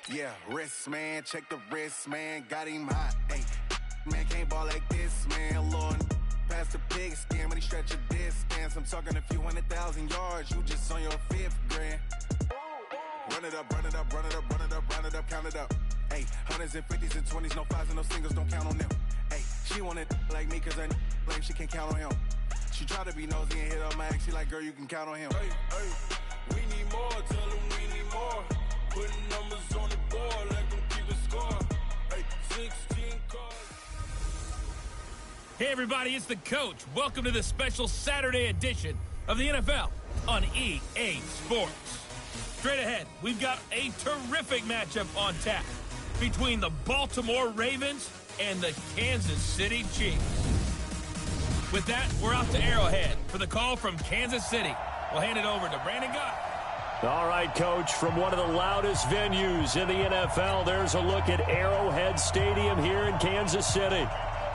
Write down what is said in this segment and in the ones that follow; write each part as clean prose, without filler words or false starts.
Yeah, wrist, man, check the wrist, man, got him hot. Hey, man, can't ball like this, man, Lord. Past the pig skin, but he stretch a distance. I'm talking a few 100,000 yards, you just on your fifth grand. Run it up, run it up, run it up, run it up, run it up, count it up. Hey, hundreds and fifties and 20s, no fives and no singles, don't count on them. Hey, she want it like me, cause her like she can't count on him. She try to be nosy and hit up my ex, she like, girl, you can count on him. Hey, hey, we need more, tell them we need more. Putting numbers on the board, let them keep a score. Hey, 16 cars. Hey everybody, it's the coach. Welcome to the special Saturday edition of the NFL on EA Sports. Straight ahead, we've got a terrific matchup on tap between the Baltimore Ravens and the Kansas City Chiefs. With that, we're out to Arrowhead for the call from Kansas City. We'll hand it over to Brandon Gott. All right, Coach, from one of the loudest venues in the NFL, there's a look at Arrowhead Stadium here in Kansas City.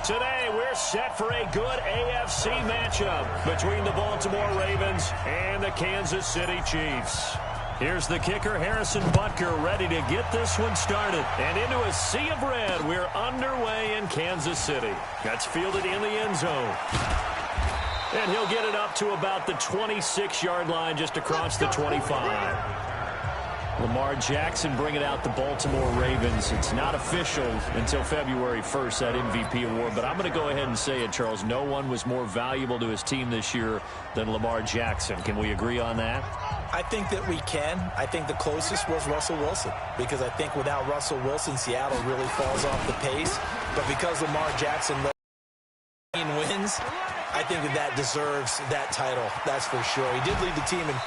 Today, we're set for a good AFC matchup between the Baltimore Ravens and the Kansas City Chiefs. Here's the kicker, Harrison Butker, ready to get this one started. And into a sea of red, we're underway in Kansas City. That's fielded in the end zone. And he'll get it up to about the 26-yard line, just across the 25. Lamar Jackson bringing out the Baltimore Ravens. It's not official until February 1st, that MVP award. But I'm going to go ahead and say it, Charles. No one was more valuable to his team this year than Lamar Jackson. Can we agree on that? I think that we can. I think the closest was Russell Wilson, because I think without Russell Wilson, Seattle really falls off the pace. But because Lamar Jackson wins, I think that deserves that title. That's for sure. He did lead the team and,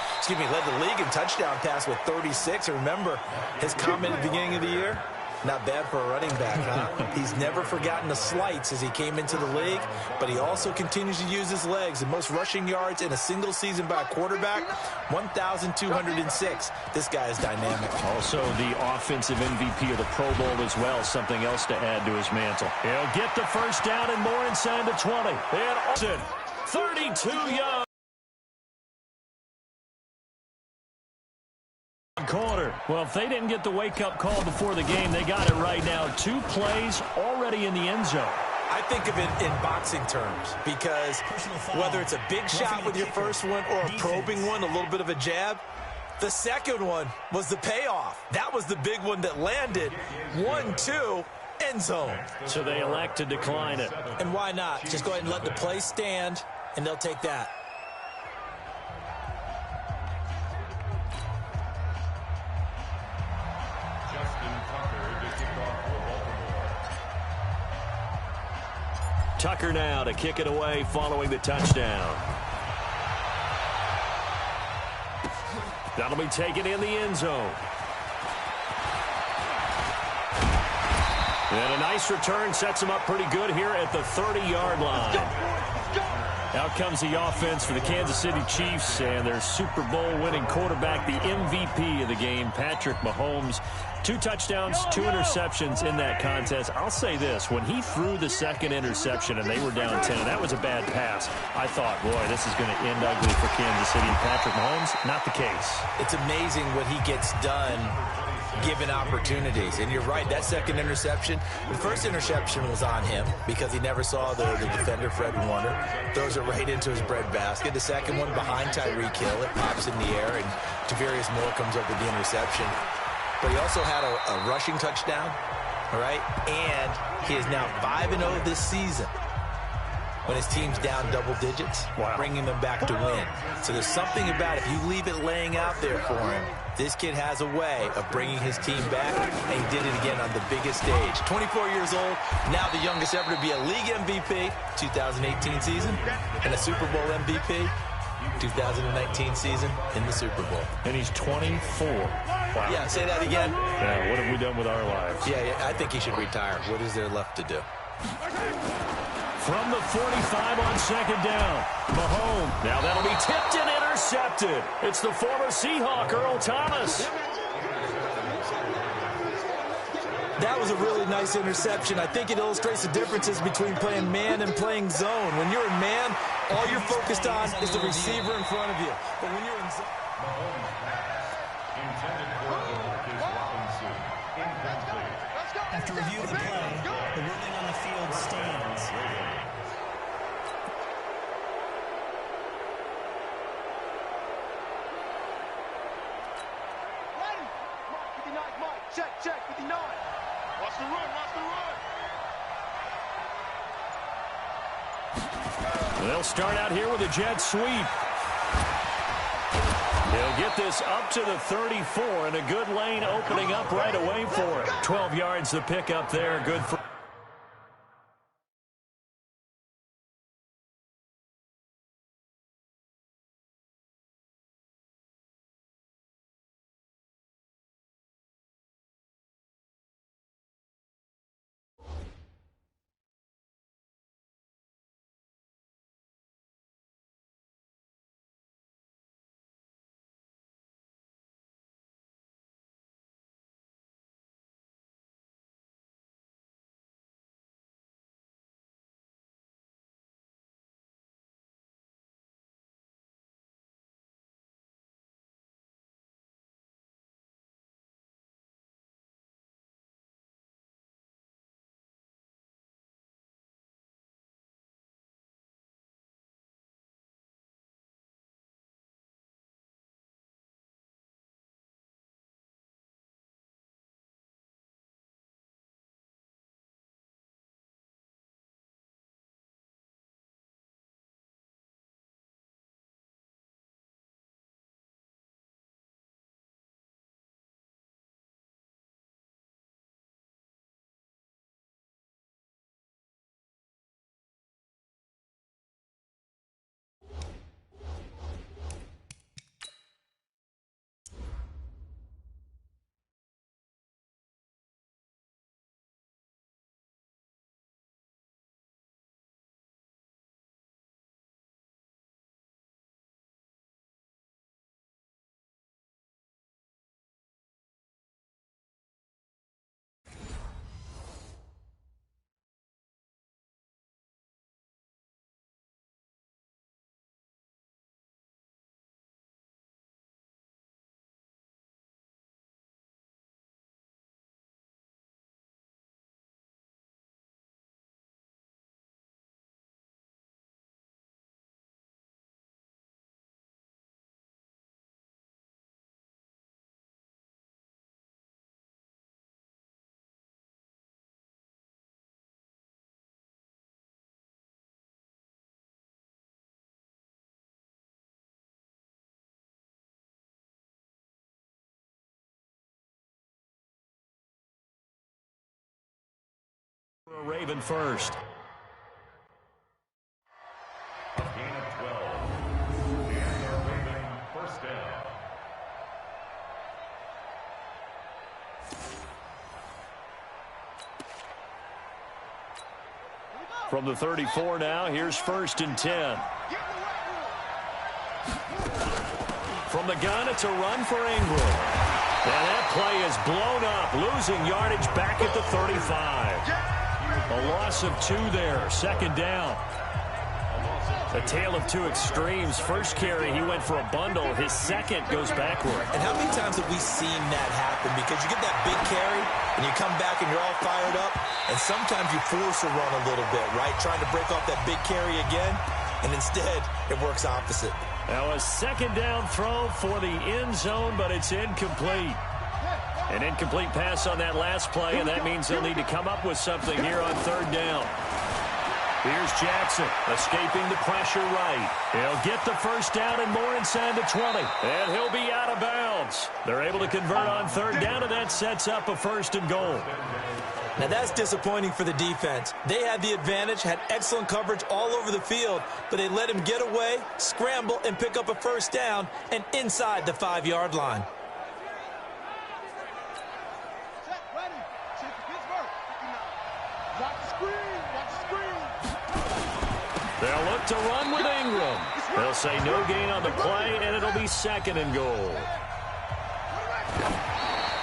led the league in touchdown pass with 36. And remember his comment at the beginning of the year? Not bad for a running back, huh? He's never forgotten the slights as he came into the league, but he also continues to use his legs. The most rushing yards in a single season by a quarterback, 1,206. This guy is dynamic. Also the offensive MVP of the Pro Bowl as well, something else to add to his mantle. He'll get the first down and more inside the 20. And Austin, 32 yards. Corner. Well, if they didn't get the wake-up call before the game, they got it right now. 2 plays already in the end zone. I think of it in boxing terms, because whether it's a big shot with your first one or a probing one, a little bit of a jab, the second one was the payoff. That was the big one that landed. 1-2, end zone. So they elect to decline it. And why not? Just go ahead and let the play stand, and they'll take that. Tucker now to kick it away following the touchdown. That'll be taken in the end zone. And a nice return sets him up pretty good here at the 30-yard line. Out comes the offense for the Kansas City Chiefs and their Super Bowl winning quarterback, the MVP of the game, Patrick Mahomes. 2 touchdowns, 2 interceptions in that contest. I'll say this, when he threw the second interception and they were down 10, and that was a bad pass, I thought, boy, this is going to end ugly for Kansas City. Patrick Mahomes, not the case. It's amazing what he gets done given opportunities. And you're right, that second interception, the first interception was on him because he never saw the defender, Fred Warner. Throws it right into his breadbasket. The second one behind Tyreek Hill. It pops in the air, and Tavarius Moore comes up with the interception. But he also had a rushing touchdown, all right? And he is now 5-0 this season when his team's down double digits, bringing them back to win. So there's something about if you leave it laying out there for him, this kid has a way of bringing his team back, and he did it again on the biggest stage. 24 years old, now the youngest ever to be a league MVP, 2018 season, and a Super Bowl MVP, 2019 season in the Super Bowl. And he's 24. Wow. Yeah, say that again. Yeah, what have we done with our lives? Yeah, I think he should retire. What is there left to do? From the 45 on second down, Mahomes. Now that'll be tipped and intercepted. It's the former Seahawk, Earl Thomas. That was a really nice interception. I think it illustrates the differences between playing man and playing zone. When you're in man, all you're focused on is the receiver in front of you. But when you're in zone... After review of the play, the ruling on the field stands. Check, 59. Watch the run. They'll start out here with a jet sweep. He'll get this up to the 34, and a good lane opening up right away for him. 12 yards to pick up there. Good for... Raven first. A gain of 12. And the Raven first down. From the 34 now, here's 1st and 10. From the gun, it's a run for Ingram. And that play is blown up, losing yardage back at the 35. A loss of 2 there, 2nd down. A tale of two extremes. First carry, he went for a bundle. His second goes backward. And how many times have we seen that happen? Because you get that big carry, and you come back and you're all fired up, and sometimes you force a run a little bit, right? Trying to break off that big carry again, and instead it works opposite. Now a 2nd down throw for the end zone, but it's incomplete. An incomplete pass on that last play, and that means they'll need to come up with something here on 3rd down. Here's Jackson, escaping the pressure right. He'll get the 1st down and more inside the 20. And he'll be out of bounds. They're able to convert on 3rd down, and that sets up a 1st and goal. Now that's disappointing for the defense. They had the advantage, had excellent coverage all over the field, but they let him get away, scramble, and pick up a 1st down, and inside the 5-yard line. They'll look to run with Ingram. They'll say no gain on the play, and it'll be 2nd and goal.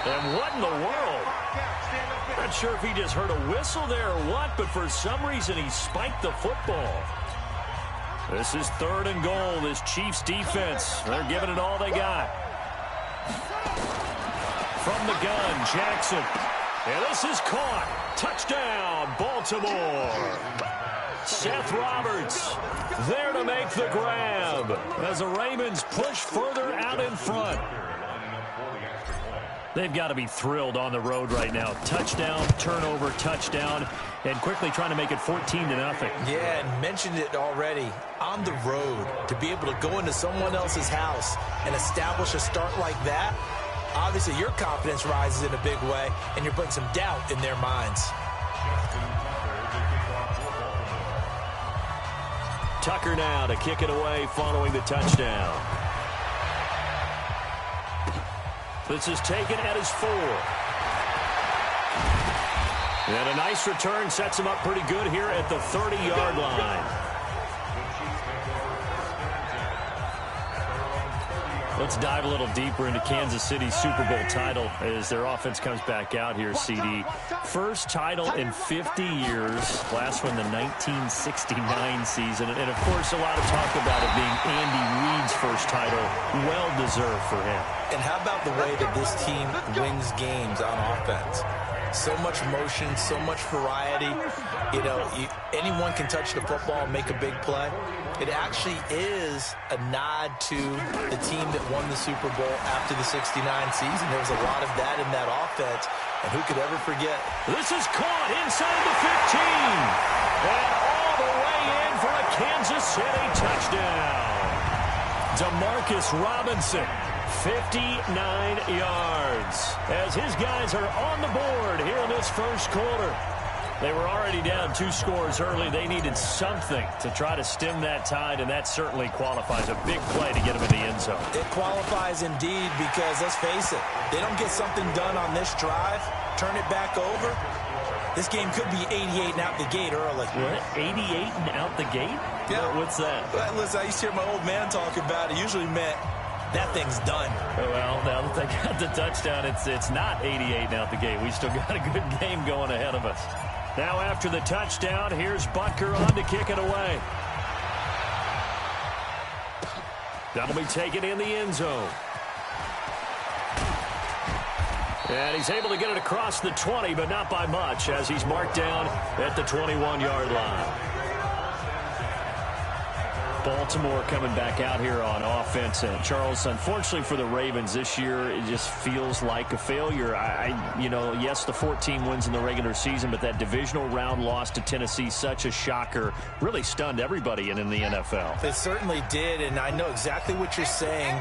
And what in the world? Not sure if he just heard a whistle there or what, but for some reason he spiked the football. This is 3rd and goal. This Chiefs defense, they're giving it all they got. From the gun, Jackson. And this is caught. Touchdown, Baltimore. Seth Roberts there to make the grab as the Ravens push further out in front. They've got to be thrilled on the road right now. Touchdown, turnover, touchdown, and quickly trying to make it 14-0. Yeah, and mentioned it already. On the road, to be able to go into someone else's house and establish a start like that, obviously your confidence rises in a big way, and you're putting some doubt in their minds. Tucker now to kick it away following the touchdown. This is taken at his 4. And a nice return sets him up pretty good here at the 30-yard line. Let's dive a little deeper into Kansas City's Super Bowl title as their offense comes back out here, CD. First title in 50 years. Last one, the 1969 season. And, of course, a lot of talk about it being Andy Reid's first title. Well-deserved for him. And how about the way that this team wins games on offense? So much motion, so much variety. You know, anyone can touch the football and make a big play. It actually is a nod to the team that won the Super Bowl after the 69 season. There was a lot of that in that offense, and who could ever forget? This is caught inside the 15. And all the way in for a Kansas City touchdown. Demarcus Robinson, 59 yards. As his guys are on the board here in this first quarter. They were already down 2 scores early. They needed something to try to stem that tide, and that certainly qualifies. A big play to get them in the end zone. It qualifies indeed because, let's face it, they don't get something done on this drive, turn it back over. This game could be 88 and out the gate early. What? 88 and out the gate? Yeah. What's that? Well, listen, I used to hear my old man talk about it. Usually meant that thing's done. Well, now that they got the touchdown, it's not 88 and out the gate. We still got a good game going ahead of us. Now after the touchdown, here's Butker on to kick it away. That'll be taken in the end zone. And he's able to get it across the 20, but not by much, as he's marked down at the 21-yard line. Baltimore coming back out here on offense. And Charles, unfortunately for the Ravens this year, it just feels like a failure. Yes, the 14 wins in the regular season, but that divisional round loss to Tennessee, such a shocker, really stunned everybody in the NFL. It certainly did, and I know exactly what you're saying.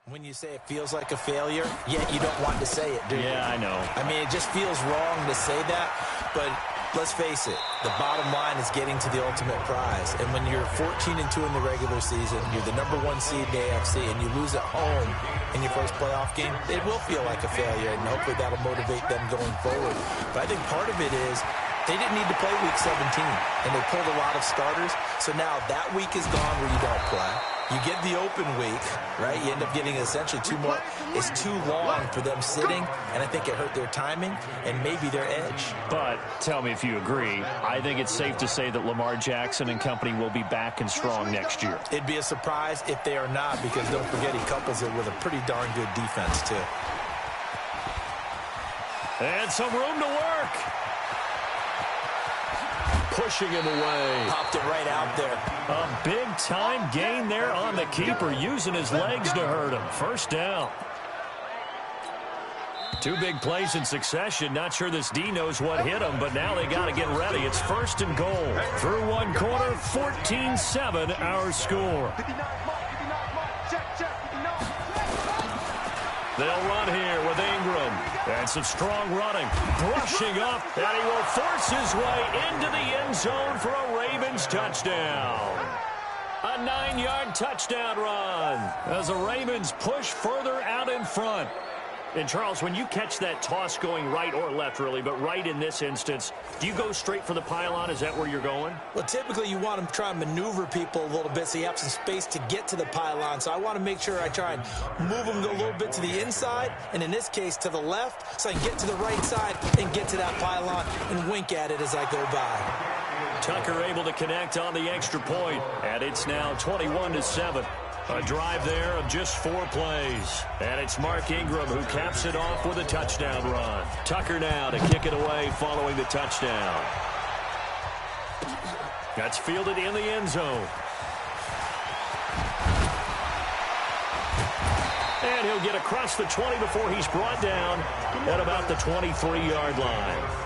When you say it feels like a failure, yet you don't want to say it, do you? Yeah, I know. I mean, it just feels wrong to say that, but let's face it, the bottom line is getting to the ultimate prize. And when you're 14-2 in the regular season, you're the #1 seed in the AFC, and you lose at home in your first playoff game, it will feel like a failure, and hopefully that'll motivate them going forward. But I think part of it is they didn't need to play Week 17, and they pulled a lot of starters. So now that week is gone where you don't play. You get the open week, right? You end up getting essentially 2 more. It's too long for them sitting, and I think it hurt their timing and maybe their edge. But tell me if you agree. I think it's safe to say that Lamar Jackson and company will be back and strong next year. It'd be a surprise if they are not, because don't forget he couples it with a pretty darn good defense, too. And some room to work. Pushing him away. Popped it right out there. A big-time gain there on the keeper, using his legs to hurt him. First down. 2 big plays in succession. Not sure this D knows what hit him, but now they got to get ready. It's 1st and goal. Through 1 quarter, 14-7 our score. They'll run here with Ingram. And some strong running. Brushing up, and he will force his way into the end zone for a Ravens touchdown. A 9-yard touchdown run as the Ravens push further out in front. And, Charles, when you catch that toss going right or left, really, but right in this instance, do you go straight for the pylon? Is that where you're going? Well, typically you want to try and maneuver people a little bit so you have some space to get to the pylon. So I want to make sure I try and move them a little bit to the inside, and in this case to the left, so I can get to the right side and get to that pylon and wink at it as I go by. Tucker able to connect on the extra point, and it's now 21-7. A drive there of just 4 plays. And it's Mark Ingram who caps it off with a touchdown run. Tucker now to kick it away following the touchdown. That's fielded in the end zone. And he'll get across the 20 before he's brought down at about the 23-yard line.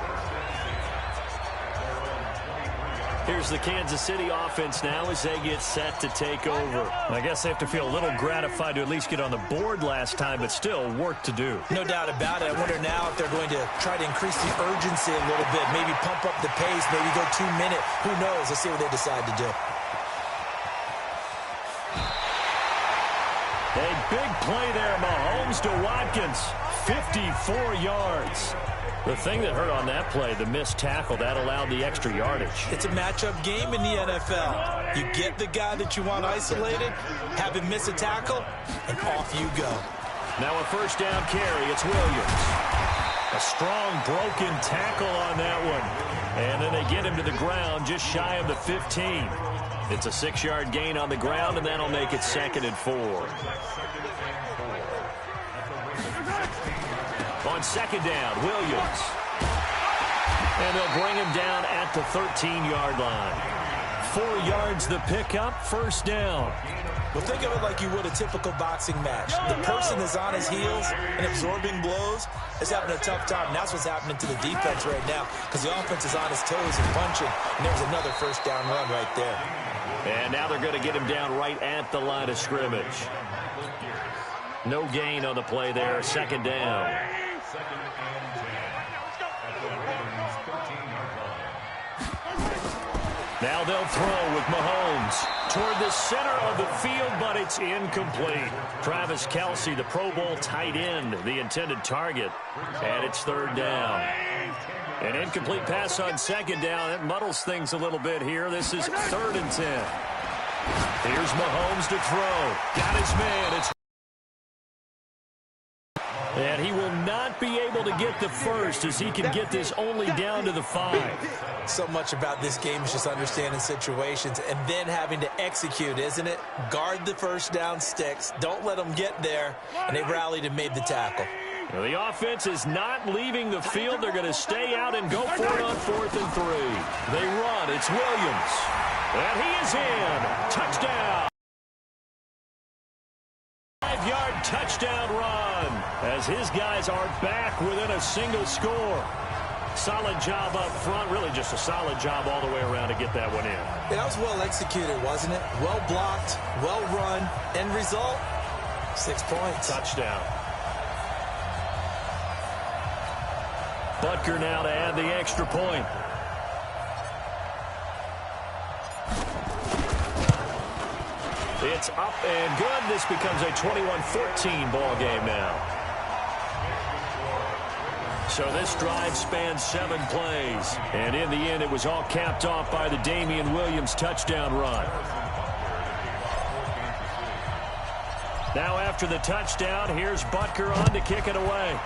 Here's the Kansas City offense now as they get set to take over. I guess they have to feel a little gratified to at least get on the board last time, but still work to do. No doubt about it. I wonder now if they're going to try to increase the urgency a little bit, maybe pump up the pace, maybe go 2-minute. Who knows? Let's see what they decide to do. A big play there, Mahomes to Watkins, 54 yards. The thing that hurt on that play, the missed tackle, that allowed the extra yardage. It's a matchup game in the NFL. You get the guy that you want isolated, have him miss a tackle, and off you go. Now a first down carry, it's Williams. A strong broken tackle on that one. And then they get him to the ground just shy of the 15. It's a 6-yard gain on the ground, and that'll make it 2nd and 4. On 2nd down, Williams. And they'll bring him down at the 13-yard line. 4 yards the pickup, first down. Well, think of it like you would a typical boxing match. The person is on his heels and absorbing blows is having a tough time. And that's what's happening to the defense right now, because the offense is on his toes and punching. And there's another first down run right there. And now they're going to get him down right at the line of scrimmage. No gain on the play there, 2nd down. Now they'll throw with Mahomes toward the center of the field, but it's incomplete. Travis Kelce, the Pro Bowl tight end, the intended target, and it's 3rd down. An incomplete pass on 2nd down. It muddles things a little bit here. This is 3rd and 10. Here's Mahomes to throw. Got his man. It's and he will not be able to get the first, as he can get this only down to the 5. So much about this game is just understanding situations and then having to execute, isn't it? Guard the first down sticks. Don't let them get there. And they rallied and made the tackle. Well, the offense is not leaving the field. They're going to stay out and go for it on 4th and 3. They run. It's Williams. And he is in. Touchdown. 5-yard touchdown run as his guys are back within a single score. Solid job up front, really just a solid job all the way around to get that one in. That was well executed, wasn't it? Well blocked, well run. End result, 6 points. Touchdown. Butker now to add the extra point. It's up and good. This becomes a 21-14 ball game now. So this drive spans 7 plays. And in the end, it was all capped off by the Damian Williams touchdown run. Now after the touchdown, here's Butker on to kick it away.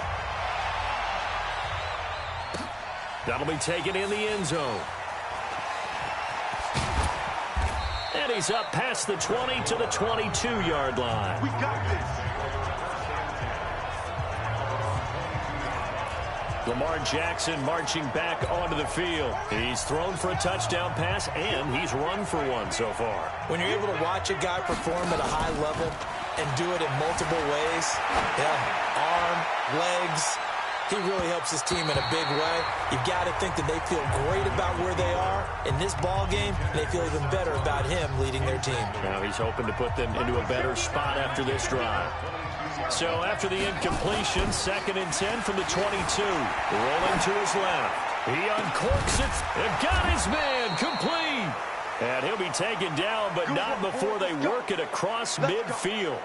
That'll be taken in the end zone. And he's up past the 20 to the 22-yard line. We got this. Lamar Jackson marching back onto the field. He's thrown for a touchdown pass, and he's run for one so far. When you're able to watch a guy perform at a high level and do it in multiple ways, arm, legs, he really helps his team in a big way. You've got to think that they feel great about where they are in this ball game. They feel even better about him leading their team. Now he's hoping to put them into a better spot after this drive. So after the incompletion, 2nd and 10 from the 22. Rolling to his left. He uncorks it and got his man complete. And he'll be taken down, but not before they work it across midfield.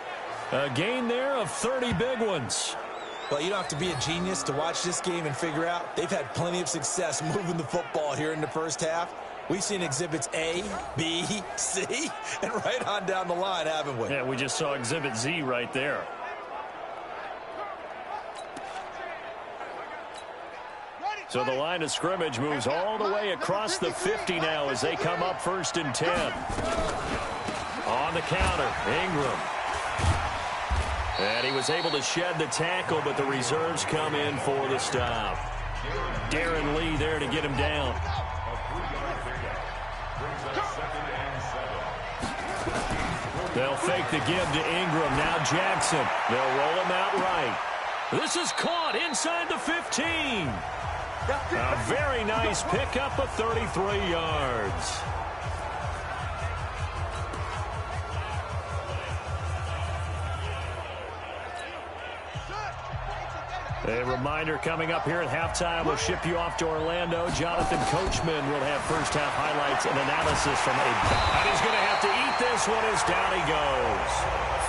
A gain there of 30 big ones. Well, you don't have to be a genius to watch this game and figure out they've had plenty of success moving the football here in the first half. We've seen exhibits A, B, C, and right on down the line, haven't we? Yeah, we just saw exhibit Z right there. So the line of scrimmage moves all the way across the 50 now as they come up 1st and 10. On the counter, Ingram. And he was able to shed the tackle, but the reserves come in for the stop. Darren Lee there to get him down. They'll fake the give to Ingram. Now Jackson. They'll roll him out right. This is caught inside the 15. A very nice pickup of 33 yards. A reminder coming up here at halftime, we'll ship you off to Orlando. Jonathan Coachman will have first-half highlights and analysis from a... And he's going to have to eat this one as down he goes.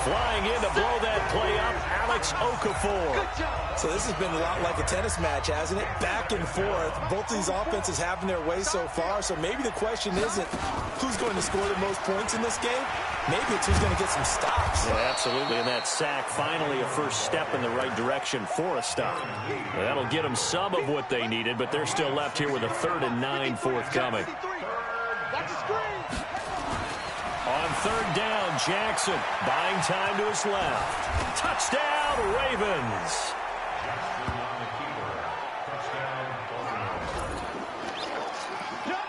Flying in to blow that play up, Alex Okafor. So this has been a lot like a tennis match, hasn't it? Back and forth. Both of these offenses having their way so far. So maybe the question isn't who's going to score the most points in this game. Maybe it's who's going to get some stops. Yeah, absolutely. And that sack, finally a first step in the right direction for a stop. That'll get them some of what they needed, but they're still left here with a 3rd and 9 forthcoming. On 3rd down, Jackson buying time to his left. Touchdown, Ravens.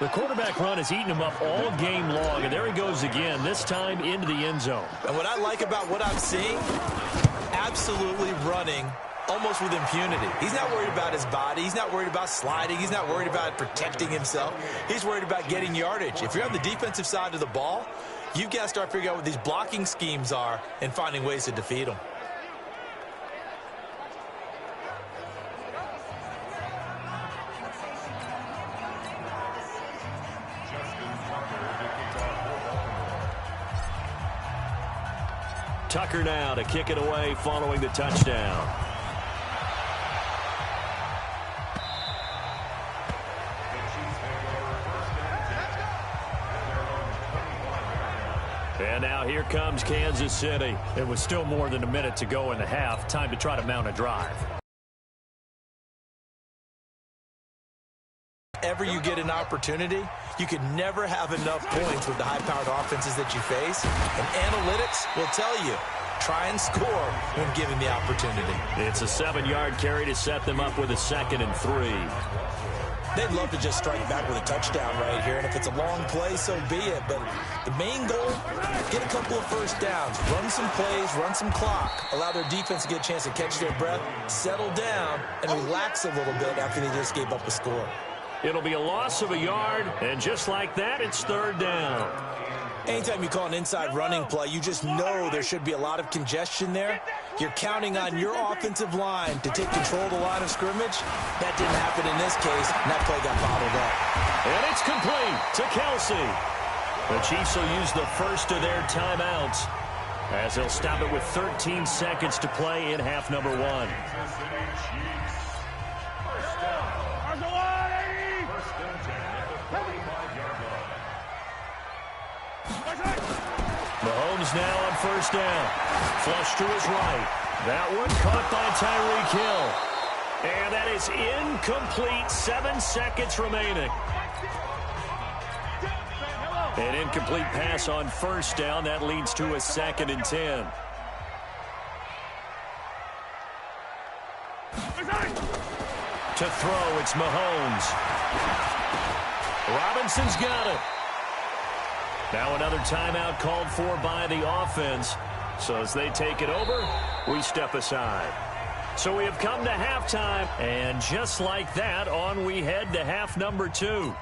The quarterback run has eaten him up all game long, and there he goes again, this time into the end zone. And what I like about what I'm seeing, absolutely running almost with impunity. He's not worried about his body. He's not worried about sliding. He's not worried about protecting himself. He's worried about getting yardage. If you're on the defensive side of the ball, you've got to start figuring out what these blocking schemes are and finding ways to defeat them. Tucker now to kick it away following the touchdown. And now here comes Kansas City. It was still more than a minute to go in the half. Time to try to mount a drive. Whenever you get an opportunity, you can never have enough points with the high-powered offenses that you face. And analytics will tell you, try and score when given the opportunity. It's a 7-yard carry to set them up with a 2nd and 3. They'd love to just strike back with a touchdown right here, and if it's a long play, so be it. But the main goal, get a couple of first downs, run some plays, run some clock, allow their defense to get a chance to catch their breath, settle down, and relax a little bit after they just gave up a score. It'll be a loss of a yard, and just like that, it's 3rd down. Anytime you call an inside running play, you just know there should be a lot of congestion there. You're counting on your offensive line to take control of the line of scrimmage. That didn't happen in this case, and that play got bottled up. And it's complete to Kelsey. The Chiefs will use the first of their timeouts as they'll stop it with 13 seconds to play in half number 1. Mahomes now on first down. Flush to his right. That one caught by Tyreek Hill. And that is incomplete. 7 seconds remaining. An incomplete pass on first down. That leads to a 2nd and 10. To throw, it's Mahomes. Robinson's got it. Now another timeout called for by the offense. So as they take it over, we step aside. So we have come to halftime, and just like that, on we head to half number 2.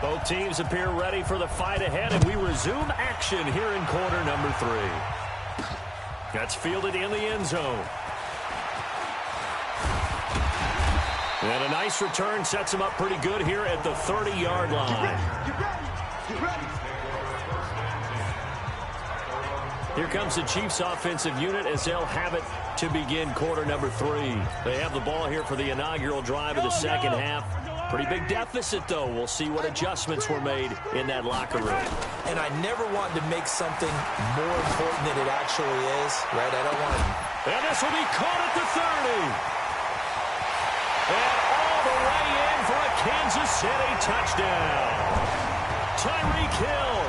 Both teams appear ready for the fight ahead, and we resume action here in quarter number 3. That's fielded in the end zone. And a nice return sets him up pretty good here at the 30-yard line. Here comes the Chiefs offensive unit as they'll have it to begin quarter number 3. They have the ball here for the inaugural drive of the second half. Pretty big deficit, though. We'll see what adjustments were made in that locker room. And I never want to make something more important than it actually is, right? I don't want to. And this will be caught at the 30. And all the way in for a Kansas City touchdown. Tyreek Hill,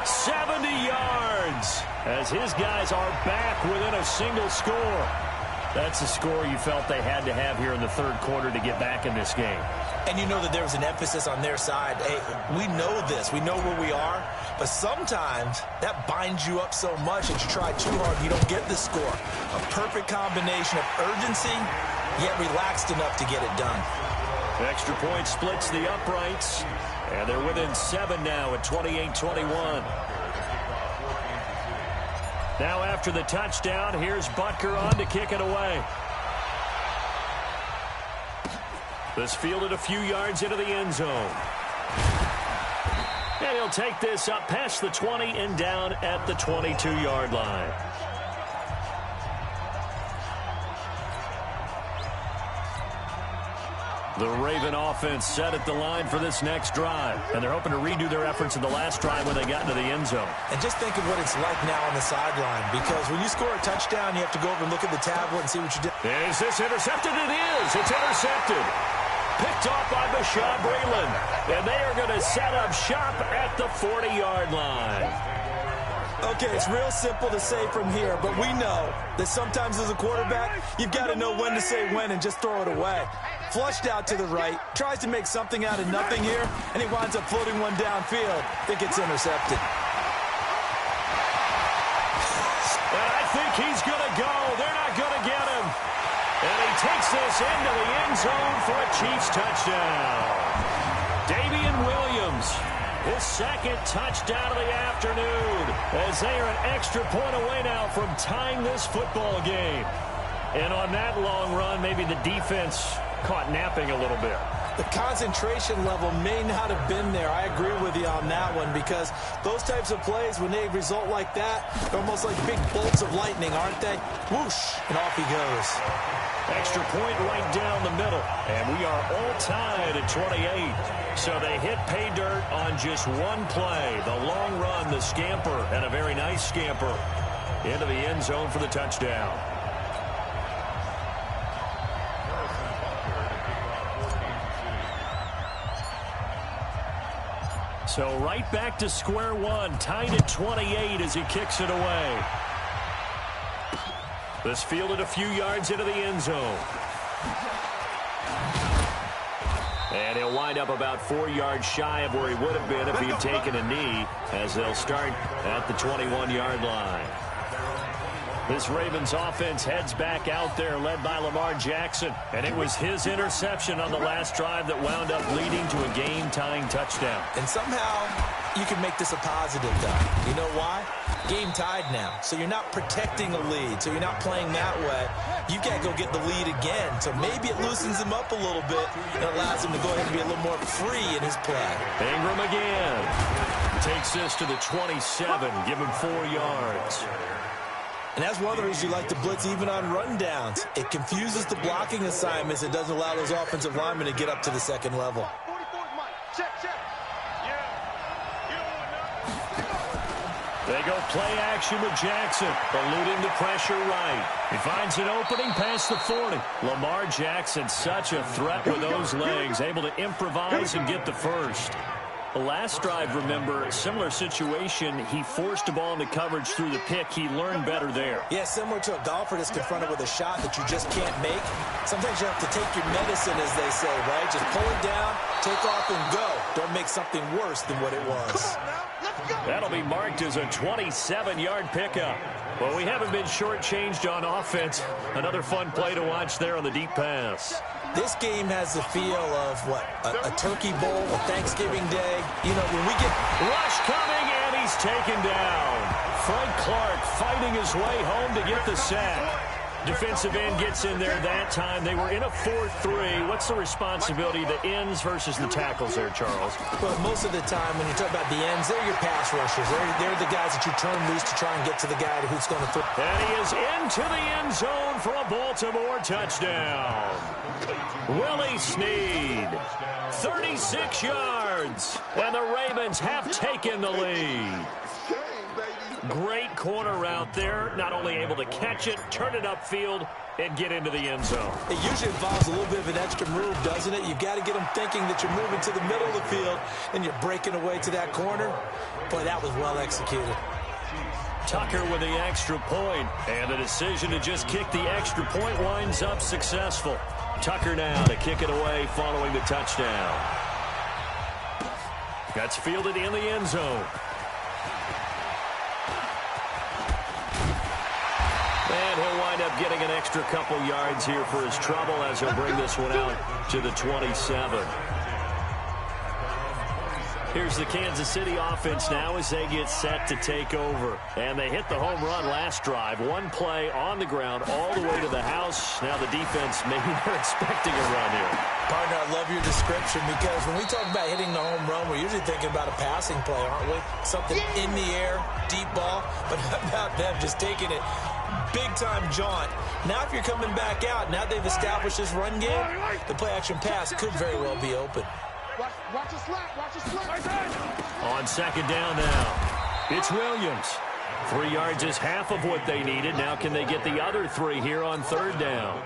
70 yards, as his guys are back within a single score. That's a score you felt they had to have here in the third quarter to get back in this game. And you know that there was an emphasis on their side. Hey, we know this. We know where we are. But sometimes that binds you up so much that you try too hard and you don't get the score. A perfect combination of urgency, yet relaxed enough to get it done. Extra point splits the uprights. And they're within 7 now at 28-21. Now after the touchdown, here's Butker on to kick it away. This fielded a few yards into the end zone. And he'll take this up past the 20 and down at the 22-yard line. The Raven offense set at the line for this next drive. And they're hoping to redo their efforts in the last drive when they got into the end zone. And just think of what it's like now on the sideline. Because when you score a touchdown, you have to go over and look at the tablet and see what you did. Is this intercepted? It is. It's intercepted. Picked off by Bashaud Breeland. And they are going to set up shop at the 40-yard line. Okay, it's real simple to say from here, but we know that sometimes as a quarterback, you've got to know when to say when and just throw it away. Flushed out to the right, tries to make something out of nothing here, and he winds up floating one downfield that gets intercepted. And I think he's going to go. They're not going to get him. And he takes this into the end zone for a Chiefs touchdown. Davian Williams, his second touchdown of the afternoon, as they are an extra point away now from tying this football game. And on that long run, maybe the defense caught napping a little bit. The concentration level may not have been there. I agree with you on that one, because those types of plays, when they result like that, they're almost like big bolts of lightning, aren't they? Whoosh, and off he goes. Extra point right down the middle. And we are all tied at 28. So they hit pay dirt on just one play. The long run, the scamper, and a very nice scamper into the end zone for the touchdown. So right back to square one, tied at 28 as he kicks it away. This fielded a few yards into the end zone. And he'll wind up about 4 yards shy of where he would have been if he had taken a knee, as they'll start at the 21-yard line. This Ravens offense heads back out there, led by Lamar Jackson. And it was his interception on the last drive that wound up leading to a game-tying touchdown. And somehow you can make this a positive, though. You know why? Game tied now. So you're not protecting a lead. So you're not playing that way. You got to go get the lead again. So maybe it loosens him up a little bit and allows him to go ahead and be a little more free in his play. Ingram again. Takes this to the 27. Give him 4 yards. And that's one of the reasons you like to blitz even on rundowns. It confuses the blocking assignments. It doesn't allow those offensive linemen to get up to the second level. They go play action with Jackson, eluding the pressure right. He finds an opening past the 40. Lamar Jackson, such a threat with those legs, able to improvise and get the first. The last drive, remember, similar situation. He forced a ball into coverage through the pick. He learned better there. Yeah, similar to a golfer that's confronted with a shot that you just can't make. Sometimes you have to take your medicine, as they say, right? Just pull it down, take off, and go. Don't make something worse than what it was. That'll be marked as a 27-yard pickup. Well, we haven't been shortchanged on offense. Another fun play to watch there on the deep pass. This game has the feel of, what, a turkey bowl, a Thanksgiving day. You know, when we get... Rush coming, and he's taken down. Frank Clark fighting his way home to get the sack. Defensive end gets in there that time. They were in a 4-3. What's the responsibility, the ends versus the tackles there, Charles? Well, most of the time when you talk about the ends, they're your pass rushers. They're the guys that you turn loose to try and get to the guy who's going to throw. And he is into the end zone for a Baltimore touchdown. Willie Snead, 36 yards. And the Ravens have taken the lead. Great corner route there. Not only able to catch it, turn it upfield, and get into the end zone. It usually involves a little bit of an extra move, doesn't it? You've got to get them thinking that you're moving to the middle of the field, and you're breaking away to that corner. Boy, that was well executed. Tucker with the extra point, and the decision to just kick the extra point winds up successful. Tucker now to kick it away following the touchdown. That's fielded in the end zone. And he'll wind up getting an extra couple yards here for his trouble as he'll bring this one out to the 27. Here's the Kansas City offense now as they get set to take over. And they hit the home run last drive. One play on the ground all the way to the house. Now the defense, maybe they're expecting a run here. Partner, I love your description because when we talk about hitting the home run, we're usually thinking about a passing play, aren't we? Something in the air, deep ball. But how about them just taking it big-time jaunt? Now if you're coming back out, now they've established this run game, the play-action pass could very well be open. Watch the slap. Watch the slap. On second down now, it's Williams. 3 yards is half of what they needed. Now can they get the other 3 here on third down?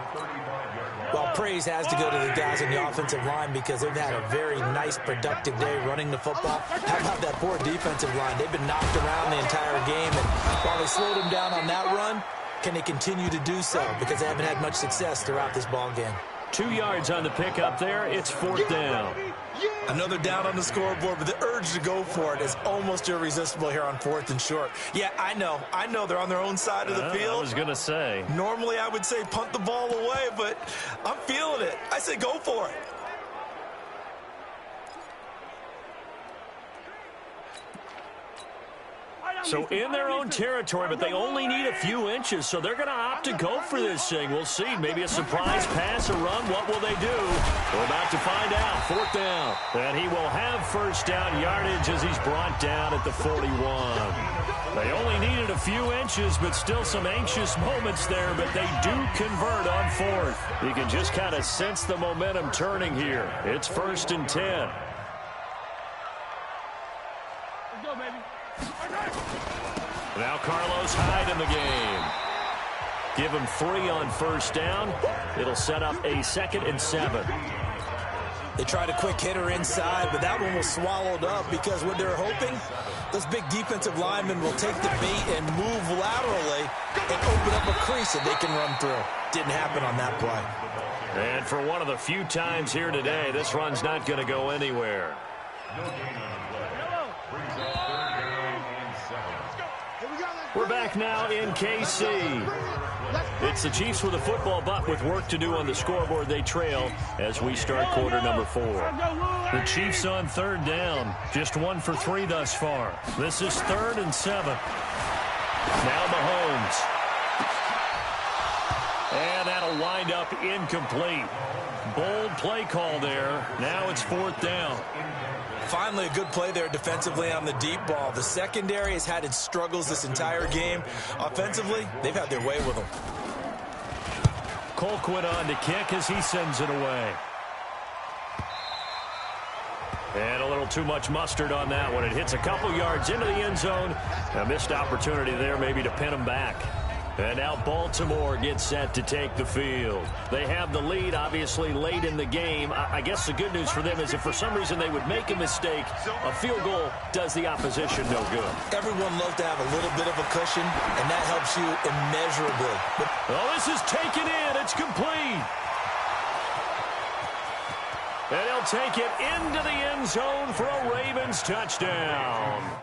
Well, praise has to go to the guys on the offensive line because they've had a very nice, productive day running the football. How about that poor defensive line? They've been knocked around the entire game, and while they slowed them down on that run, can they continue to do so? Because they haven't had much success throughout this ball game. 2 yards on the pickup there. It's fourth down. Another down on the scoreboard, but the urge to go for it is almost irresistible here on 4th and short. Yeah, I know they're on their own side of the field. I was going to say. Normally I would say punt the ball away, but I'm feeling it. I say go for it. So in their own territory, but they only need a few inches, so they're going to opt to go for this thing. We'll see. Maybe a surprise pass, a run. What will they do? We're about to find out. Fourth down. And he will have first down yardage as he's brought down at the 41. They only needed a few inches, but still some anxious moments there, but they do convert on fourth. You can just kind of sense the momentum turning here. It's 1st and 10. Let's go, baby. Now Carlos Hyde in the game. Give him 3 on first down. It'll set up a 2nd and 7. They tried a quick hitter inside, but that one was swallowed up because what they're hoping, those big defensive linemen will take the bait and move laterally and open up a crease that they can run through. Didn't happen on that play. And for one of the few times here today, this run's not going to go anywhere. We're back now in KC. It's the Chiefs with a football, but with work to do on the scoreboard. They trail as we start quarter number 4. The Chiefs on third down. Just 1 for 3 thus far. This is 3rd and 7. Now Mahomes. And that'll wind up incomplete. Bold play call there. Now it's 4th down. Finally, a good play there defensively on the deep ball. The secondary has had its struggles this entire game. Offensively, they've had their way with them. Colquitt on to kick as he sends it away. And a little too much mustard on that one. It hits a couple yards into the end zone. A missed opportunity there maybe to pin him back. And now Baltimore gets set to take the field. They have the lead, obviously, late in the game. I guess the good news for them is if for some reason they would make a mistake, a field goal does the opposition no good. Everyone loves to have a little bit of a cushion, and that helps you immeasurably. Oh, this is taken in. It's complete. And he'll take it into the end zone for a Ravens touchdown.